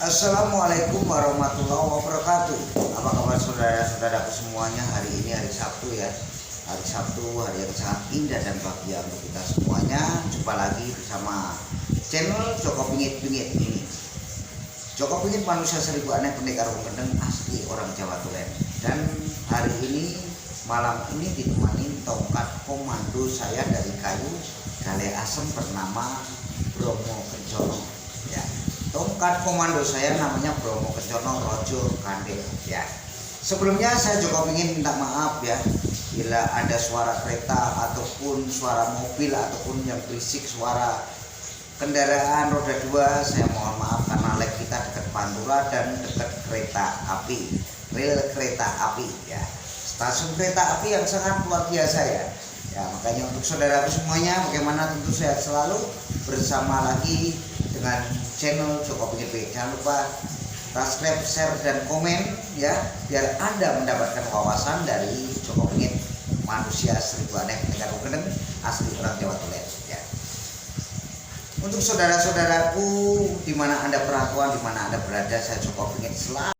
Assalamualaikum warahmatullahi wabarakatuh. Apa kabar saudara-saudaraku semuanya? Hari ini hari Sabtu ya. Hari Sabtu, hari yang sangat indah dan bahagia untuk kita semuanya. Jumpa lagi bersama channel Joko Pingit ini. Joko Pingit manusia seribu aneh pendekar gendeng asli orang Jawa Tulen. Dan hari ini malam ini ditemani tongkat komando saya dari kayu gale asem bernama Bromo Kencono ya. Tongkat komando saya namanya Bromo Kencono Rojo Kandel ya. Sebelumnya saya juga ingin minta maaf ya bila ada suara kereta ataupun suara mobil ataupun yang berisik suara kendaraan roda 2. Saya mohon maaf karena lek kita dekat Pantura dan dekat kereta api, rel kereta api ya, stasiun kereta api yang sangat luar biasa ya. Ya makanya untuk saudara semuanya bagaimana, tentu sehat selalu bersama lagi dengan channel Joko Pingit. Jangan lupa subscribe, share dan komen ya, biar Anda mendapatkan wawasan dari Joko Pingit, manusia seribu aneh pendekar gendeng asli orang Jawa Tulen ya. Untuk saudara-saudaraku di mana Anda perantauan, di mana Anda berada, saya Joko Pingit selalu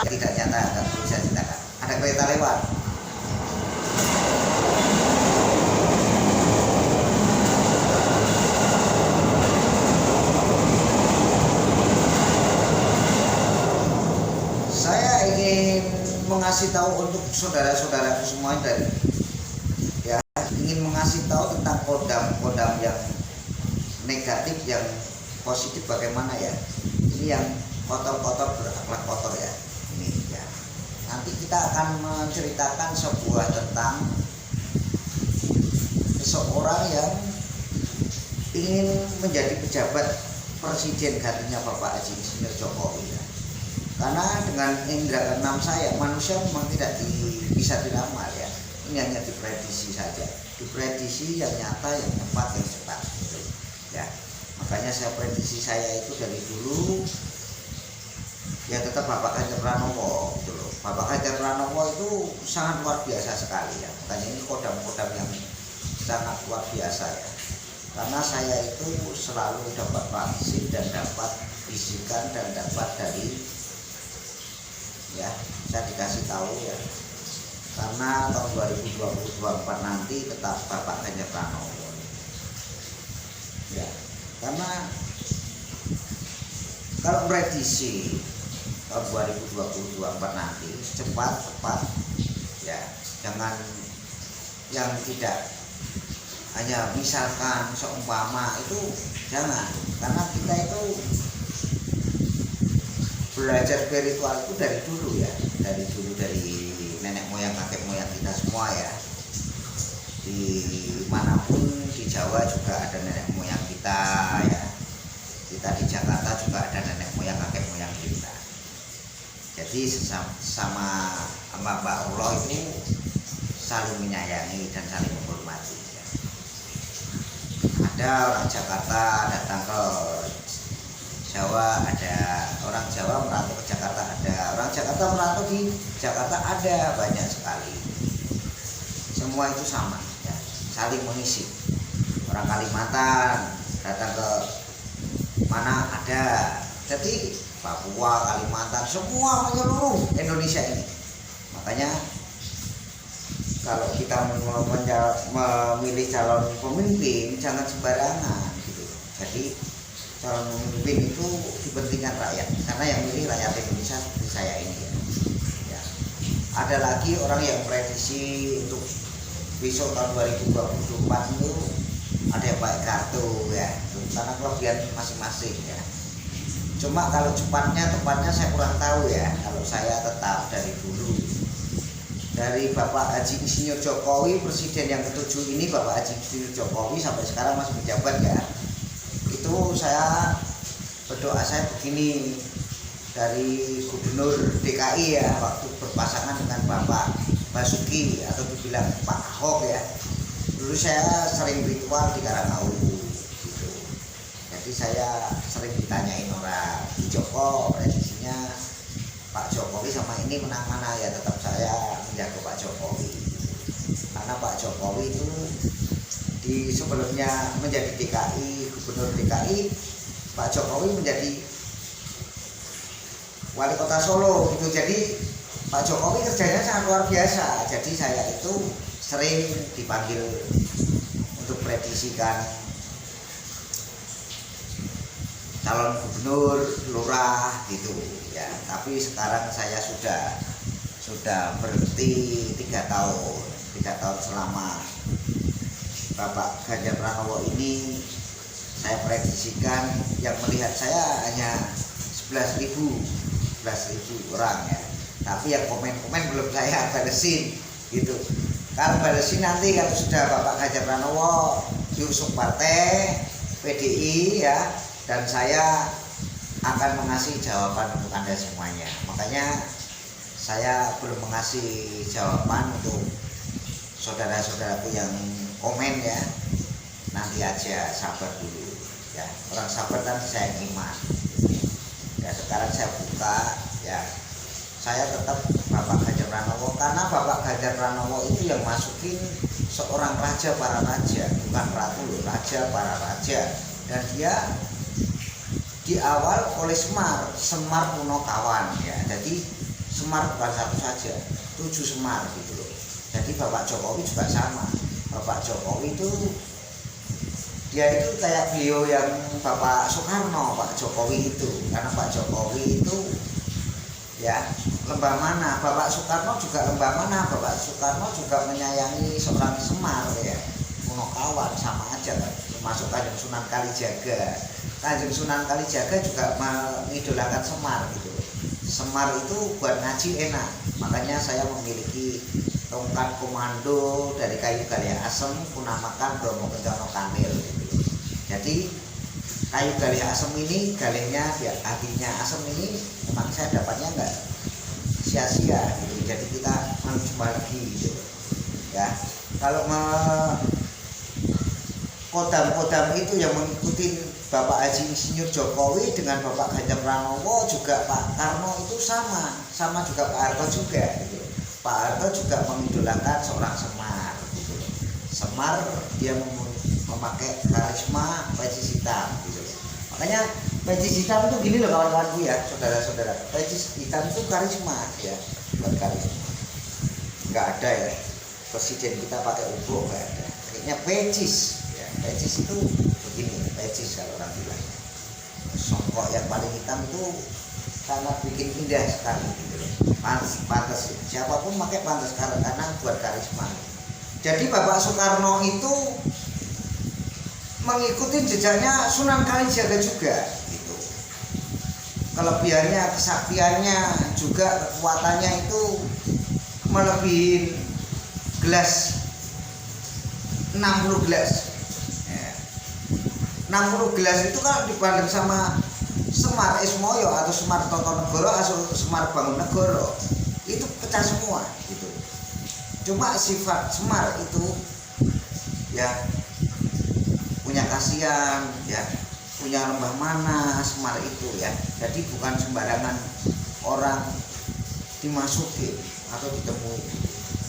tidak nyata, nggak perlu saya ceritakan. Ada kereta lewat. Saya ingin mengasih tahu untuk saudara-saudaraku semua dari ya, ingin mengasih tahu tentang kodam-kodam yang negatif, yang positif bagaimana ya. Ini yang kotor-kotor berakhlak kotor ya. Ini ya. Nanti kita akan menceritakan sebuah tentang seseorang yang ingin menjadi pejabat presiden gantinya Bapak Haji Insinyur Jokowi ya. Karena dengan indera keenam saya, manusia memang tidak bisa diramal ya. Ini hanya diprediksi saja, diprediksi yang nyata, yang tepat, yang cepat gitu. Ya, makanya saya prediksi saya itu dari dulu ya tetap Bapak Ganjar Pranowo gitu loh. Bapak Ganjar Pranowo itu sangat luar biasa sekali ya. Makanya ini kodam-kodam yang sangat luar biasa ya. Karena saya itu selalu dapat vaksin dan dapat bisikan dan dapat dari ya, saya dikasih tahu ya, karena tahun 2024 nanti tetap Bapak Ganjar Pranowo ya. Karena kalau prediksi tahun 2024 nanti cepat ya, jangan yang tidak hanya misalkan seumpama itu, jangan. Karena kita itu belajar spiritual itu dari dulu ya, dari nenek moyang kakek moyang kita semua ya. Dimanapun di Jawa juga ada nenek moyang kita ya, kita di Jakarta juga ada nenek moyang kakek moyang kita. Jadi sama Mbak Allah itu saling menyayangi dan saling menghormati ya. Ada orang Jakarta datang ke Jawa, ada orang Jawa merantau ke Jakarta, ada orang Jakarta merantau di Jakarta, ada banyak sekali. Semua itu sama ya, saling mengisi. Orang Kalimantan datang ke mana ada. Jadi Papua, Kalimantan, semua menyeluruh Indonesia ini. Makanya kalau kita memilih calon pemimpin jangan sembarangan gitu. Jadi calon pemimpin itu dipentingkan rakyat, karena yang milih rakyat Indonesia seperti saya ini ya. Ada lagi orang yang prediksi untuk besok tahun 2024 itu ada yang pakai kartu ya, karena kelebihan masing-masing ya. Cuma kalau tepatnya saya kurang tahu ya. Kalau saya tetap dari dulu, dari Bapak Haji Insinyur Jokowi, presiden yang ke-7 ini, Bapak Haji Insinyur Jokowi sampai sekarang masih menjabat ya. Itu saya berdoa saya begini, dari Gubernur DKI ya, waktu berpasangan dengan Bapak Basuki atau dibilang Pak Ahok ya. Dulu saya sering ritual di Karangawu gitu. Jadi saya sering ditanyain orang, Joko prediksinya Pak Jokowi sama ini menang mana ya, tetap saya menjaga Pak Jokowi. Karena Pak Jokowi itu di sebelumnya menjadi DKI, Gubernur DKI, Pak Jokowi menjadi wali kota Solo gitu. Jadi Pak Jokowi kerjanya sangat luar biasa. Jadi saya itu sering dipanggil untuk prediksikan calon gubernur, lurah gitu ya. Tapi sekarang saya sudah berhenti 3 tahun selama Bapak Ganjar Pranowo ini. Saya prediksikan yang melihat saya hanya 11.000 orang ya. Tapi yang komen-komen belum saya balesin gitu. Kalau balesin nanti kalau sudah Bapak Ganjar Pranowo diusung partai PDI ya, dan saya akan mengasih jawaban untuk Anda semuanya. Makanya saya belum mengasih jawaban untuk saudara-saudaraku yang komen ya. Nanti aja, sabar dulu ya. Orang sabar kan saya iman. Ya sekarang saya buka ya. Saya tetap Bapak Ganjar Pranowo, karena Bapak Ganjar Pranowo itu yang masukin seorang raja para raja, bukan ratu loh, raja para raja. Dan dia di awal oleh Semar Punokawan ya. Jadi Semar bukan satu saja, 7 Semar gitu loh. Jadi Bapak Jokowi juga sama. Bapak Jokowi itu dia itu kayak beliau yang Bapak Soekarno, Pak Jokowi itu. Karena Pak Jokowi itu ya lembah mana, Bapak Soekarno juga lembah mana. Bapak Soekarno juga menyayangi seorang Semar ya, Punokawan, sama aja kan. Termasuk Kanjeng Sunan Kalijaga. Kanjeng Sunan Kalijaga juga mengidolakan Semar gitu. Semar itu buat ngaji enak. Makanya saya memiliki tongkat komando dari kayu galia asem, kunamakan Bromo Kencana Kanil gitu. Jadi kayu galia asem ini, galenya biar hatinya asem ini memang saya dapatnya enggak sia-sia gitu. Jadi kita harus lagi gitu ya. Kalau kodam-kodam itu yang mengikuti Bapak Haji Insinyur Jokowi dengan Bapak Ganjar Pranowo, juga Pak Karno itu sama juga Pak Harto juga gitu. Pak Harto juga mengidolakan seorang Semar gitu. Semar dia memakai karisma peci hitam gitu. Makanya peci hitam itu gini loh kawan-kawanku ya, saudara-saudara. Peci hitam itu karisma ya, bukan karisma. Enggak ada ya presiden kita pakai ubuk, enggak ada. Kayaknya pecis. Pecis itu begini, pecis kalau orang bilang. Songkok yang paling hitam itu sangat bikin indah sekali gitu loh. Pantas, siapapun pakai pantas karena buat karisma. Jadi Bapak Soekarno itu mengikuti jejaknya Sunan Kalijaga juga gitu. Kelebihannya, kesaktiannya, juga kekuatannya itu melebihi gelas 60 gelas. 60 gelas itu kalau dibanding sama Semar Ismoyo atau Semar Tontonegoro atau Semar Bangunnegoro itu pecah semua gitu. Cuma sifat Semar itu ya punya kasihan ya, punya lembah mana Semar itu ya. Jadi bukan sembarangan orang dimasuki atau ditemui.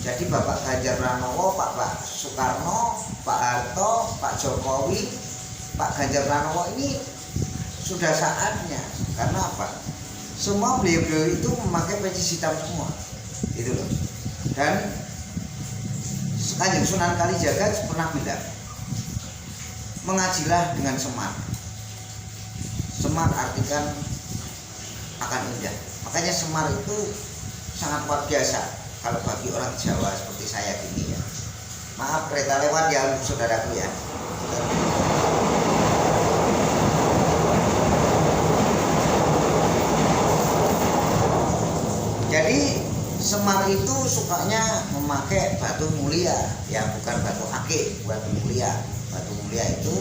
Jadi Bapak Ganjar Pranowo, Pak Soekarno, Pak Harto, Pak Jokowi, Pak Ganjar Pranowo ini sudah saatnya. Karena apa? Semua beliau-beliau itu memakai peci hitam semua gitu loh. Dan Kanjeng Sunan Kalijaga pernah bilang, mengajilah dengan Semar. Semar artikan akan indah. Makanya Semar itu sangat luar biasa kalau bagi orang Jawa seperti saya gini ya. Maaf kereta lewat ya saudaraku ya. Jadi Semar itu sukanya memakai batu mulia ya, bukan batu akik, batu mulia. Batu mulia itu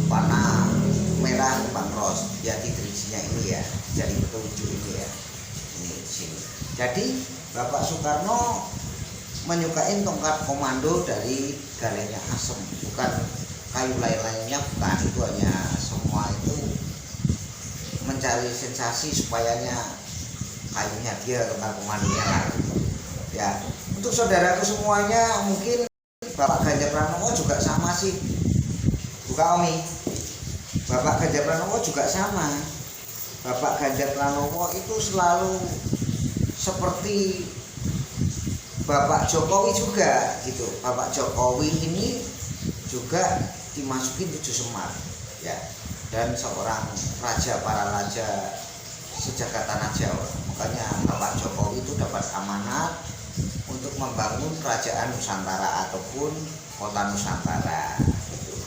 warna merah kembang ros. Jadi dirijinya ini ya, jadi petunjuk ini ya. Ini di sini. Jadi Bapak Soekarno menyukai tongkat komando dari galenya asem, bukan kayu lain-lainnya, bukan. Itu hanya semua itu mencari sensasi supayanya kayunya dia tongkat komandonya lah. Ya, untuk saudaraku semuanya mungkin Bapak Ganjar Pranowo juga sama sih. Buka Omi. Bapak Ganjar Pranowo juga sama. Bapak Ganjar Pranowo itu selalu seperti Bapak Jokowi juga gitu. Bapak Jokowi ini juga dimasukin 7 Semar ya, dan seorang raja para raja sejagat tanah Jawa. Makanya Bapak Jokowi itu dapat amanat untuk membangun kerajaan Nusantara ataupun kota Nusantara gitu.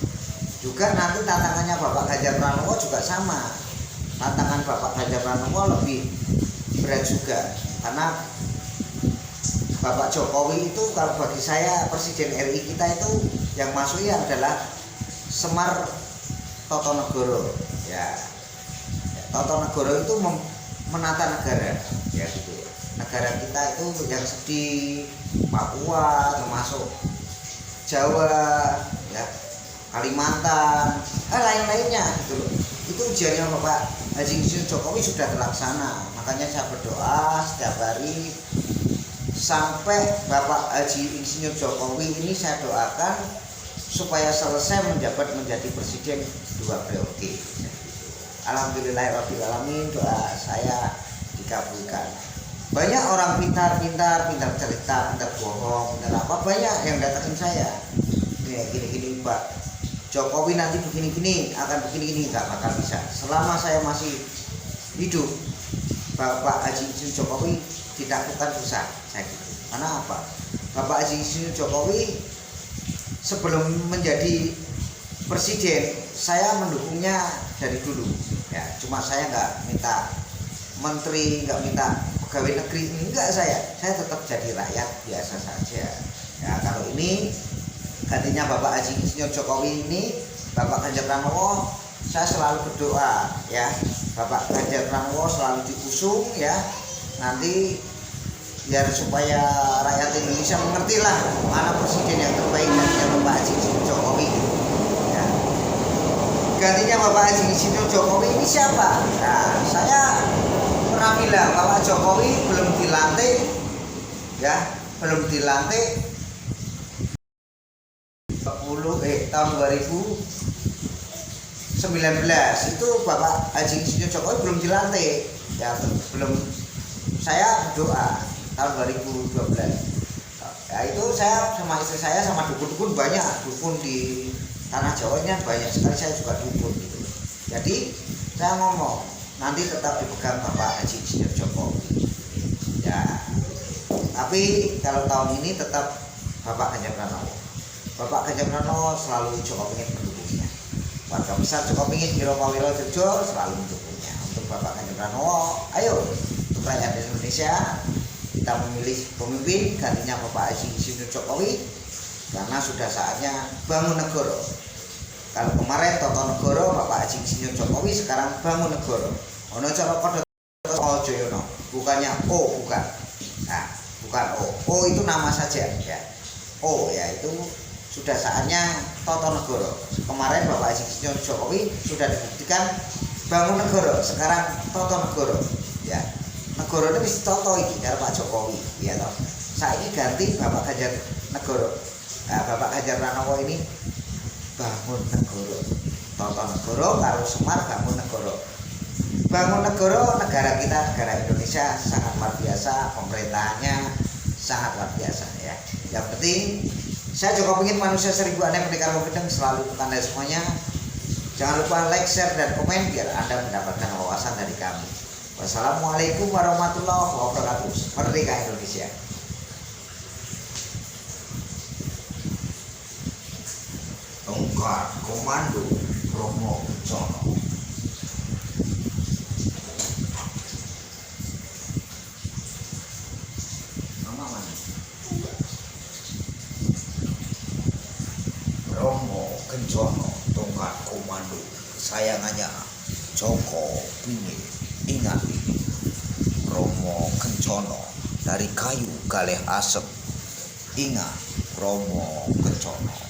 Juga nanti tantangannya Bapak Ganjar Pranowo juga sama. Tantangan Bapak Ganjar Pranowo lebih berat juga, karena Bapak Jokowi itu kalau bagi saya Presiden RI kita itu yang masuknya adalah Semar Totonegoro ya. Totonegoro itu menata negara ya gitu. Negara kita itu yang di Papua, termasuk Jawa ya, Kalimantan, lain-lainnya gitu loh. Itu ujiannya Bapak Haji Insinyur Jokowi sudah terlaksana. Makanya saya berdoa setiap hari sampai Bapak Haji Insinyur Jokowi ini saya doakan supaya selesai menjabat menjadi presiden 2 periode. Alhamdulillahirabbil alamin, doa saya dikabulkan. Banyak orang pintar cerita, pintar bohong, pintar apa, banyak yang datangin saya. Gini Pak Jokowi nanti begini-gini, akan begini-gini, nggak bakal bisa. Selama saya masih hidup, Bapak Haji Insinyur Jokowi ditakutkan susah, saya gitu. Karena apa? Bapak Haji Insinyur Jokowi sebelum menjadi presiden, saya mendukungnya dari dulu. Ya, cuma saya nggak minta menteri, nggak minta pegawai negeri, enggak saya tetap jadi rakyat biasa saja. Ya, kalau ini gantinya Bapak Haji Insinyur Jokowi ini, Bapak Ganjar Pranowo, saya selalu berdoa ya, Bapak Ganjar Pranowo selalu diusung ya, nanti biar supaya rakyat Indonesia mengertilah mana presiden yang terbaik gantinya Bapak Haji Insinyur Jokowi ya. Gantinya Bapak Haji Insinyur Jokowi ini siapa? Nah, saya pernah bilang Bapak Jokowi belum dilantik ya, belum dilantik tahun 2019 itu Bapak Haji Insinyur Jokowi belum dilantik ya, belum. Saya berdoa tahun 2012 ya, itu saya sama istri saya sama dukun-dukun, banyak dukun di tanah Jawa ini banyak sekali, saya juga dukun gitu. Jadi saya ngomong nanti tetap dipegang Bapak Haji Insinyur Jokowi ya, tapi kalau tahun ini tetap Bapak Ganjar Pranowo. Bapak Ganjar Pranowo selalu Joko Pingin pendukungnya. Warga besar Joko Pingin Biro Pawiro Jojo selalu mendukungnya. Untuk Bapak Ganjar Pranowo, ayo untuk rakyat Indonesia kita memilih pemimpin gantinya Bapak Haji Insinyur Jokowi, karena sudah saatnya bangun negara. Kalau kemarin Totonegoro Bapak Haji Insinyur Jokowi, sekarang bangun negara. Ono cara kode Joyono, bukannya O, bukan. Nah, bukan O. O itu nama saja ya. O ya itu sudah saatnya Totonegoro. Kemarin Bapak Haji Insinyur Jokowi sudah dibuktikan bangun negara, sekarang Totonegoro ya. Negara itu bisa toto iki karo Pak Jokowi ya toh. Saiki ganti Bapak Ganjar negara. Nah, Bapak Ganjar Pranowo ini bangun negara. Totonegoro karo Semar bangun negara. Bangun negara kita, negara Indonesia sangat luar biasa, pemerintahannya sangat luar biasa ya. Yang penting saya juga ingin manusia 1000 aneh pendekar mempedeng selalu tanda semuanya. Jangan lupa like, share, dan komen biar Anda mendapatkan wawasan dari kami. Wassalamualaikum warahmatullahi wabarakatuh. Merdeka Indonesia. Tongkat Komando Romo Kencana. Romo Kencana, tongkat komando kesayangannya Joko Pingin. Ingat, Romo Kencana dari kayu galeh asep. Ingat, Romo Kencana.